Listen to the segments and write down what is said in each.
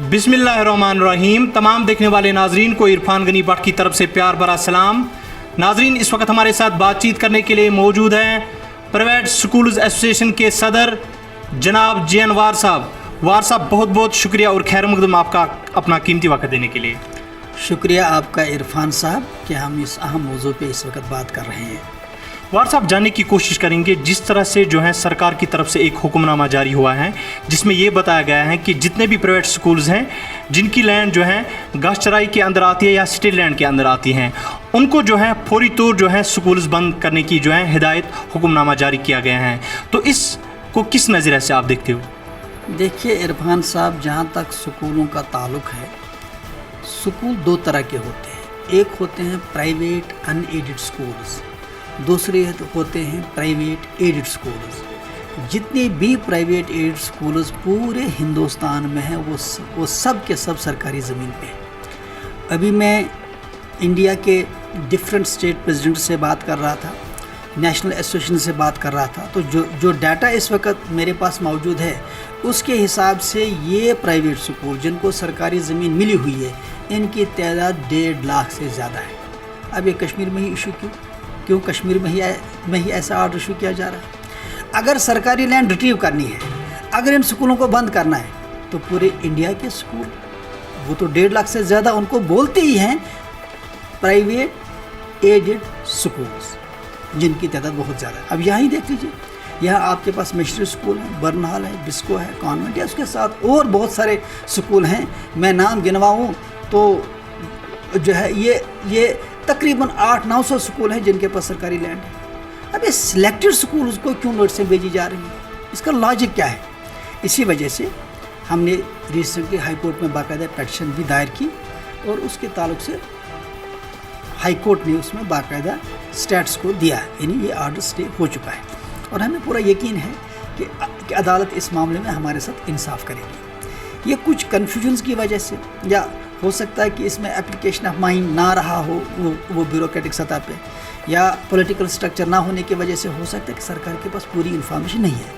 बिस्मिल्लाहिर्रहमानिर्रहीम। तमाम देखने वाले नाजरीन को इरफान गनी भट्ट की तरफ से प्यार भरा सलाम। नाजरीन, इस वक्त हमारे साथ बातचीत करने के लिए मौजूद हैं प्राइवेट स्कूल्स एसोसिएशन के सदर जनाब JN वार साहब। वार साहब, बहुत बहुत शुक्रिया और खैर मकदम आपका अपना कीमती वक्त देने के लिए। शुक्रिया आपका इरफान साहब कि हम इस अहम मौजू पे इस वक्त बात कर रहे हैं। वार साहब, जानने की कोशिश करेंगे जिस तरह से जो है सरकार की तरफ से एक हुक्मनामा जारी हुआ है जिसमें ये बताया गया है कि जितने भी प्राइवेट स्कूल्स हैं जिनकी लैंड जो है घास चराई के अंदर आती है या स्टेट लैंड के अंदर आती हैं, उनको जो है फौरी तौर जो है स्कूल्स बंद करने की जो है हिदायत हुक्मनामा जारी किया गया है। तो इसको किस नज़रिए से आप देखते हो? देखिए इरफान साहब, जहाँ तक स्कूलों का ताल्लुक़ है, स्कूल दो तरह के होते हैं। एक होते हैं प्राइवेट अनएडेड स्कूल्स, दूसरे होते हैं प्राइवेट एडेड स्कूल्स। जितने भी प्राइवेट एडेड स्कूल्स पूरे हिंदुस्तान में हैं वो सब के सब सरकारी ज़मीन पे हैं। अभी मैं इंडिया के डिफरेंट स्टेट प्रेसिडेंट से बात कर रहा था, नेशनल एसोसिएशन से बात कर रहा था, तो जो डाटा इस वक्त मेरे पास मौजूद है उसके हिसाब से ये प्राइवेट स्कूल जिनको सरकारी ज़मीन मिली हुई है इनकी तादाद 1.5 लाख से ज़्यादा है। अब ये कश्मीर में ही इशू क्यों कश्मीर में ही ऐसा आर्डर इशू किया जा रहा है? अगर सरकारी लैंड रिट्रीव करनी है, अगर इन स्कूलों को बंद करना है, तो पूरे इंडिया के स्कूल वो तो 1.5 लाख से ज़्यादा उनको बोलते ही हैं प्राइवेट एडेड स्कूल्स, जिनकी तादाद बहुत ज़्यादा है। अब यहाँ ही देख लीजिए, यहाँ आपके पास मिशनरी स्कूल है, बर्नहाल है, बिस्को है, कॉन्वेंट है, उसके साथ और बहुत सारे स्कूल हैं। मैं नाम गिनवाऊँ तो जो है ये तकरीबन 800-900 स्कूल हैं जिनके पास सरकारी लैंड है। अब ये सिलेक्टेड स्कूल उसको क्यों नोटिस भेजी जा रही है? इसका लॉजिक क्या है? इसी वजह से हमने रिसेंटली हाई कोर्ट में बाकायदा पिटीशन भी दायर की और उसके ताल्लुक से हाई कोर्ट ने उसमें बाकायदा स्टेट्स को दिया, यानी ये आर्डर स्टे हो चुका है और हमें पूरा यकीन है कि अदालत इस मामले में हमारे साथ इंसाफ करेगी। ये कुछ कन्फ्यूजन्स की वजह से, या हो सकता है कि इसमें एप्लीकेशन ऑफ माइंड ना रहा हो वो ब्यूरोक्रेटिक सतह पे, या पॉलिटिकल स्ट्रक्चर ना होने की वजह से हो सकता है कि सरकार के पास पूरी इन्फॉर्मेशन नहीं है,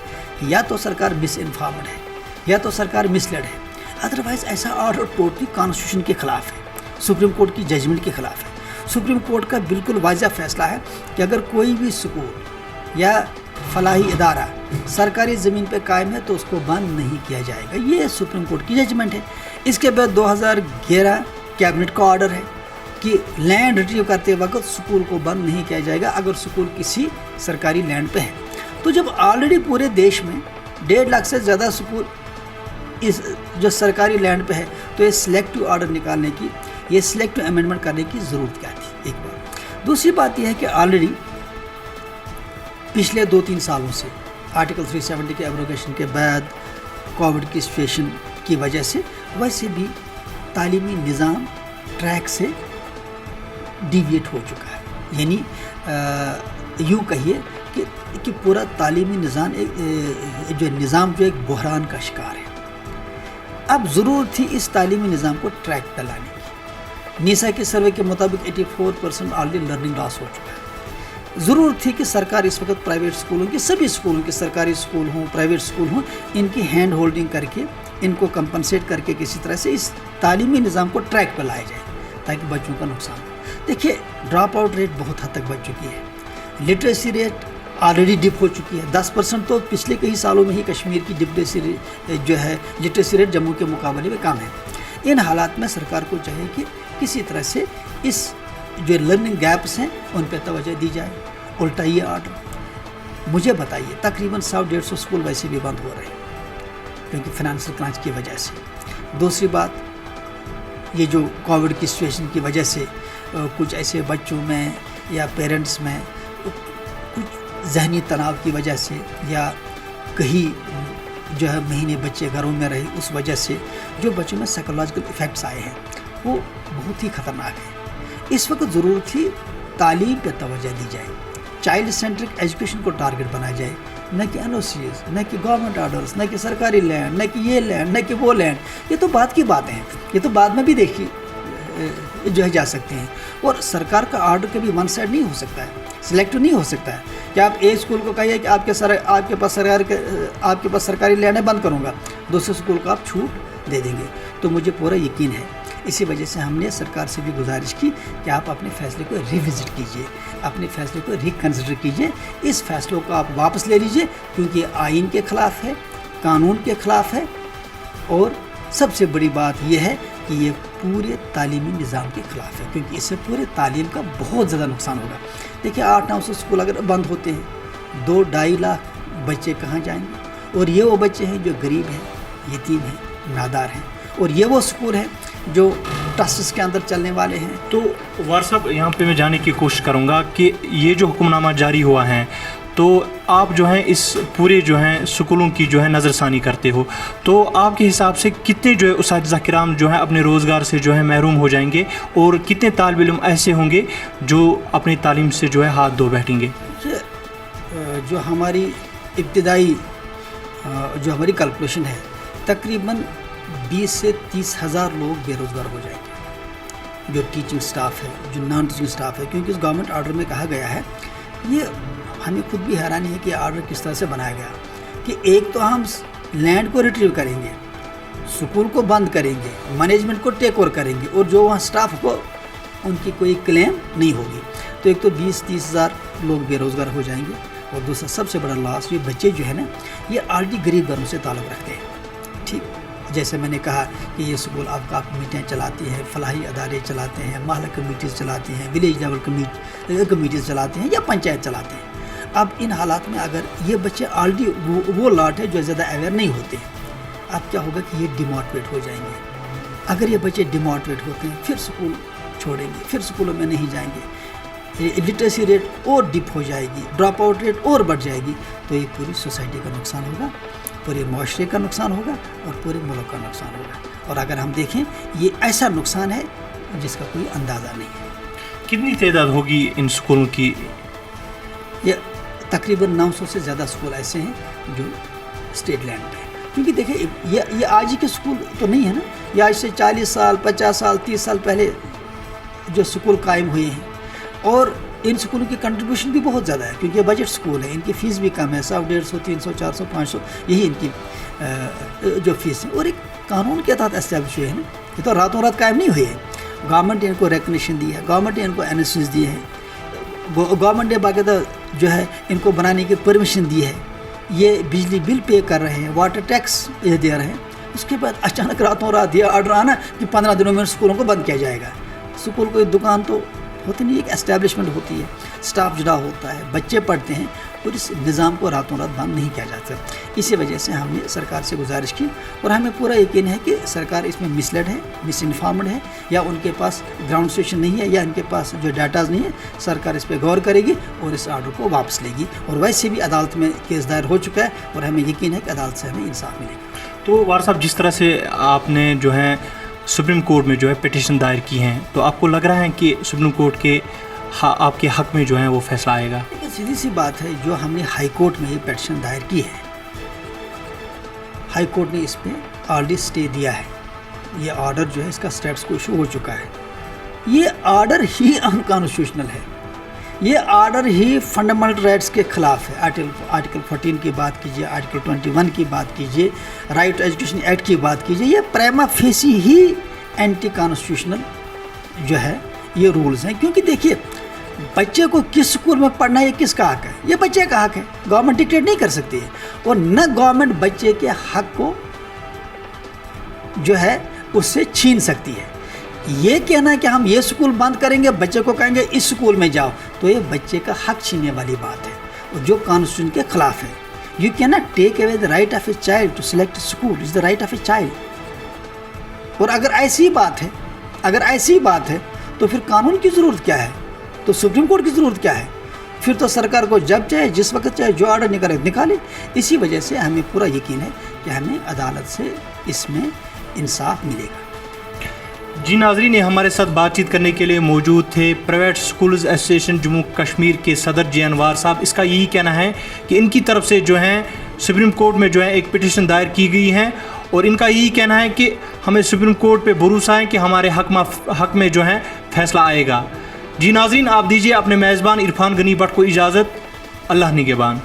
या तो सरकार मिस इन्फॉर्म्ड है या तो सरकार मिसलेड है। अदरवाइज़ ऐसा ऑर्डर टोटली कॉन्स्टिट्यूशन के ख़िलाफ़ है, सुप्रीम कोर्ट की जजमेंट के ख़िलाफ़ है। सुप्रीम कोर्ट का बिल्कुल वाज़ह फ़ैसला है कि अगर कोई भी स्कूल या फलाही इदारा सरकारी ज़मीन पे कायम है तो उसको बंद नहीं किया जाएगा। ये सुप्रीम कोर्ट की जजमेंट है। इसके बाद 2011 कैबिनेट का ऑर्डर है कि लैंड रिट्रीव करते वक्त स्कूल को बंद नहीं किया जाएगा अगर स्कूल किसी सरकारी लैंड पे है। तो जब ऑलरेडी पूरे देश में 1.5 लाख से ज़्यादा स्कूल इस जो सरकारी लैंड पे है, तो ये सिलेक्टिव ऑर्डर निकालने की, ये सिलेक्टिव अमेंडमेंट करने की ज़रूरत क्या थी? एक बात। दूसरी बात यह है कि ऑलरेडी पिछले 2-3 सालों से आर्टिकल 370 के एब्रोगेशन के बाद कोविड की सिचुएशन की वजह से वैसे भी तालीमी निज़ाम ट्रैक से डिविएट हो चुका है। यानी यूँ कहिए कि पूरा तालीमी निज़ाम एक बहरान का शिकार है। अब ज़रूरत थी इस तालीमी निज़ाम को ट्रैक पर लाने की। नीसा के सर्वे के मुताबिक 84% ऑलरेडी लर्निंग लॉस हो चुका है। ज़रूरत थी कि सरकार इस वक्त प्राइवेट स्कूलों की, सभी स्कूलों के, सरकारी स्कूल हों प्राइवेट स्कूल हों, इनकी हैंड होल्डिंग करके इनको कंपनसेट करके किसी तरह से इस तालीमी निज़ाम को ट्रैक पर लाया जाए ताकि बच्चों का नुकसान हो। देखिए, ड्रॉप आउट रेट बहुत हद तक बढ़ चुकी है, लिटरेसी रेट ऑलरेडी डिप हो चुकी है। 10% तो पिछले कई सालों में ही कश्मीर की लिटरेसी रेट जम्मू के मुकाबले में कम है। इन हालात में सरकार को चाहिए कि किसी तरह से इस जो लर्निंग गैप्स हैं उन पर तवज्जो दी जाए। उल्टा ये ऑर्डर, मुझे बताइए, तकरीबन 100-150 स्कूल वैसे भी बंद हो रहे हैं क्योंकि फाइनेंशियल क्रंच की वजह से। दूसरी बात, ये जो कोविड की सिचुएशन की वजह से कुछ ऐसे बच्चों में या पेरेंट्स में कुछ जहनी तनाव की वजह से, या कहीं जो है महीने बच्चे घरों में रहे, उस वजह से जो बच्चों में साइकोलॉजिकल इफ़ेक्ट्स आए हैं वो बहुत ही ख़तरनाक है। इस वक्त ज़रूरत थी तालीम पर तवज्जो दी जाए, चाइल्ड सेंट्रिक एजुकेशन को टारगेट बनाया जाए, न कि NOCs, न कि गवर्नमेंट ऑर्डर्स, न कि सरकारी लैंड, न कि ये लैंड, न कि वो लैंड। ये तो बात की बातें हैं, ये तो बाद में भी देखी जो है जा सकते हैं। और सरकार का ऑर्डर कभी वन साइड नहीं हो सकता है, सिलेक्टिव नहीं हो सकता है कि आप एक स्कूल को कहिए कि आपके पास सरकारी लैंड है, बंद करूँगा, दूसरे स्कूल को आप छूट दे देंगे। तो मुझे पूरा यकीन है। इसी वजह से हमने सरकार से भी गुजारिश की कि आप अपने फैसले को रिविज़िट कीजिए, अपने फैसले को रिकन्सिडर कीजिए, इस फैसलों को आप वापस ले लीजिए, क्योंकि ये आइन के ख़िलाफ़ है, कानून के ख़िलाफ़ है, और सबसे बड़ी बात यह है कि ये पूरे तालीमी निज़ाम के ख़िलाफ़ है, क्योंकि इससे पूरे तालीम का बहुत ज़्यादा नुकसान होगा। देखिए 800-900 स्कूल अगर बंद होते हैं, 2-2.5 लाख बच्चे कहाँ जाएंगे? और ये वो बच्चे हैं जो गरीब हैं, यतीम हैं, नादार हैं, और ये वो स्कूल हैं जो ट्रस्ट्स के अंदर चलने वाले हैं। तो वार साहब, यहाँ पे मैं जानने की कोशिश करूँगा कि ये जो हुक्मनामा जारी हुआ है, तो आप जो है इस पूरे जो है स्कूलों की जो है नज़रसानी करते हो, तो आपके हिसाब से कितने जो है उस्ताद किराम जो है अपने रोज़गार से जो है महरूम हो जाएंगे, और कितने तालिब इल्म ऐसे होंगे जो अपनी तालीम से जो है हाथ धो बैठेंगे? जो हमारी इब्तिदाई जो हमारी कैलकुलेशन है, तकरीबन 20 से 30 हज़ार लोग बेरोज़गार हो जाएंगे, जो टीचिंग स्टाफ है, जो नॉन टीचिंग स्टाफ है, क्योंकि इस गवर्नमेंट आर्डर में कहा गया है, ये हमें खुद भी हैरानी है कि आर्डर किस तरह से बनाया गया कि एक तो हम लैंड को रिट्रीव करेंगे, स्कूल को बंद करेंगे, मैनेजमेंट को टेक ओवर करेंगे, और जो वहाँ स्टाफ को उनकी कोई क्लेम नहीं होगी। तो एक तो 20-30 हज़ार लोग बेरोज़गार हो जाएंगे, और दूसरा सबसे बड़ा लॉस, ये बच्चे जो है ना, ये ऑलरेडी गरीब घरों से ताल्लुक़ रखते हैं। ठीक, जैसे मैंने कहा कि ये स्कूल अवकाफ कमेटियाँ चलाती हैं, फलाही अदारे चलाते हैं, महल्ला कमेटीज़ चलाती हैं, विलेज लेवल कमेटीज़ चलाते हैं, या पंचायत चलाते हैं। अब इन हालात में अगर ये बच्चे ऑलरेडी वो लॉट है जो ज़्यादा अवेयर नहीं होते हैं, अब क्या होगा कि ये डिमोटिवेट हो जाएंगे। अगर ये बच्चे डिमोटिवेट होते हैं, फिर स्कूल छोड़ेंगे, फिर स्कूलों में नहीं जाएंगे, लिटरेसी रेट और डिप हो जाएगी, ड्रॉप आउट रेट और बढ़ जाएगी, तो ये पूरी सोसाइटी का नुकसान होगा, पूरे माशरे का नुकसान होगा, और पूरे मुल्क का नुकसान होगा। और अगर हम देखें, ये ऐसा नुकसान है जिसका कोई अंदाज़ा नहीं है। कितनी तादाद होगी इन स्कूलों की? ये तकरीबन 900 से ज़्यादा स्कूल ऐसे हैं जो स्टेट लैंड पे हैं, क्योंकि देखिए ये आज ही के स्कूल तो नहीं है ना, ये आज से 40 साल, 50 साल, 30 साल पहले जो स्कूल कायम हुए हैं, और इन स्कूलों की कंट्रीब्यूशन भी बहुत ज़्यादा है, क्योंकि ये बजट स्कूल है, इनकी फ़ीस भी कम है, 100, 150, 300, 400, 500, यही इनकी जो फीस है, और एक कानून के तहत एस्टैब्लिश हुए हैं ना, ये तो रातों रात कायम नहीं हुए हैं। गवर्नमेंट ने इनको रिकग्निशन दी है, गवर्नमेंट ने इनको NSS दिए हैं, गवर्नमेंट ने बाकायदा जो है इनको बनाने की परमिशन दी है, ये बिजली बिल पे कर रहे हैं, वाटर टैक्स ये दे रहे हैं। उसके बाद अचानक रातों रात ये आर्डर आना कि 15 दिनों में स्कूलों को बंद किया जाएगा। स्कूल कोई दुकान तो होती नहीं, एक एस्टैब्लिशमेंट होती है, स्टाफ जुड़ा होता है, बच्चे पढ़ते हैं, और इस निज़ाम को रातों रात बंद नहीं किया जाता। इसी वजह से हमने सरकार से गुजारिश की, और हमें पूरा यकीन है कि सरकार इसमें मिसलेड है, मिस इन्फॉर्म्ड है, या उनके पास ग्राउंड स्टेशन नहीं है, या इनके पास जो डाटाज नहीं है। सरकार इस पर गौर करेगी और इस आर्डर को वापस लेगी, और वैसे भी अदालत में केस दायर हो चुका है, और हमें यकीन है कि अदालत से हमें इंसाफ मिलेगा। तो वार साहब, जिस तरह से आपने जो है सुप्रीम कोर्ट में जो है पिटीशन दायर की हैं, तो आपको लग रहा है कि सुप्रीम कोर्ट के आपके हक़ में जो है वो फैसला आएगा? लेकिन सीधी सी बात है, जो हमने हाई कोर्ट में ये पिटीशन दायर की है, हाई कोर्ट ने इस पर ऑलरेडी स्टे दिया है, ये आर्डर जो है इसका स्टेटस को इशू हो चुका है। ये आर्डर ही अनकॉन्स्टिट्यूशनल है, ये आर्डर ही फंडामेंटल राइट्स के ख़िलाफ़ है। आर्टिकल 14 की बात कीजिए, आर्टिकल 21 की बात कीजिए, राइट टू एजुकेशन एक्ट की बात कीजिए, ये प्राइमा फेसी ही एंटी कॉन्स्टिट्यूशनल जो है ये रूल्स हैं। क्योंकि देखिए, बच्चे को किस स्कूल में पढ़ना है, किसका हक है? ये बच्चे का हक है, गवर्नमेंट डिक्टेट नहीं कर सकती है, और न गवर्नमेंट बच्चे के हक को जो है उससे छीन सकती है। ये कहना कि हम ये स्कूल बंद करेंगे, बच्चे को कहेंगे इस स्कूल में जाओ, तो ये बच्चे का हक छीनने वाली बात है, और जो कॉन्स्टिट्यूशन के खिलाफ है। You can not take away the right of a child to select school, is the right of a child. और अगर ऐसी बात है तो फिर कानून की ज़रूरत क्या है? तो सुप्रीम कोर्ट की ज़रूरत क्या है? फिर तो सरकार को जब चाहे, जिस वक्त चाहे, जो ऑर्डर निकाले। इसी वजह से हमें पूरा यकीन है कि हमें अदालत से इसमें इंसाफ मिलेगा। जी नाज़रीन, हमारे साथ बातचीत करने के लिए मौजूद थे private schools association Jammu Kashmir के सदर जी अनवार साहब। इसका यही कहना है कि इनकी तरफ से जो है सुप्रीम कोर्ट में जो है एक पिटीशन दायर की गई है, और इनका यही कहना है कि हमें सुप्रीम कोर्ट पे भरोसा है कि हमारे हक में जो है फैसला आएगा। जी नाज़रीन, आप दीजिए अपने मेज़बान इरफान गनी भट्ट को इजाज़त। अल्लाह निगहबान।